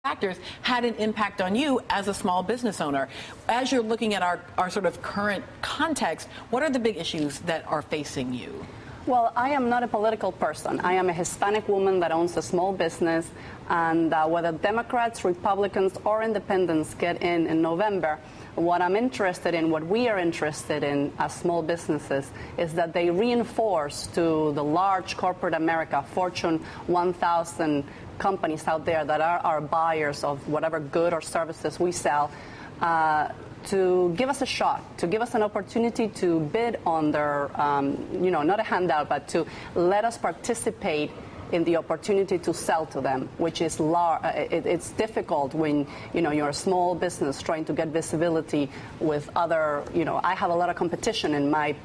factors had an impact on you as a small business owner. As you're looking at our sort of current context, what are the big issues that are facing you? Well, I am not a political person. I am a Hispanic woman that owns a small business, and whether Democrats, Republicans, or independents get in November, what I'm interested in, what we are interested in as small businesses, is that they reinforce to the large corporate America, Fortune 1000 companies out there that are our buyers of whatever good or services we sell, to give us a shot, to give us an opportunity to bid on their, not a handout, but to let us participate in the opportunity to sell to them, which is it's difficult when you're a small business trying to get visibility with other. I have a lot of competition in my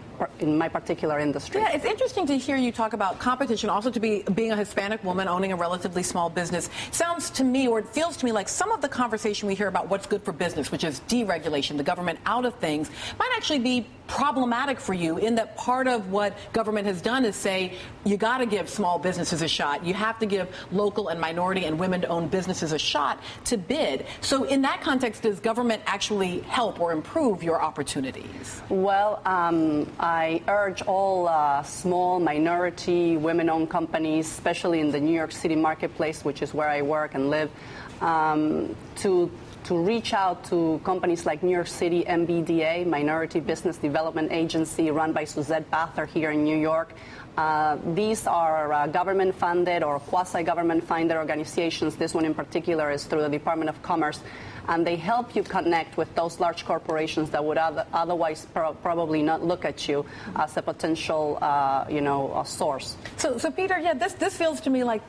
particular industry. Yeah, it's interesting to hear you talk about competition, also to being a Hispanic woman owning a relatively small business. Sounds to me, or it feels to me, like some of the conversation we hear about what's good for business, which is deregulation, the government out of things, might actually be problematic for you, in that part of what government has done is say you got to give small businesses a shot. You have to give local and minority and women-owned businesses a shot to bid. So in that context, does government actually help or improve your opportunities? Well, I urge all small minority women-owned companies, especially in the New York City marketplace, which is where I work and live, to reach out to companies like New York City MBDA, Minority Business Development Agency, run by Suzette Bather here in New York. These are government-funded or quasi-government funded organizations. This one in particular is through the Department of Commerce. And they help you connect with those large corporations that would otherwise probably not look at you as a potential, source. So Peter, yeah, this feels to me like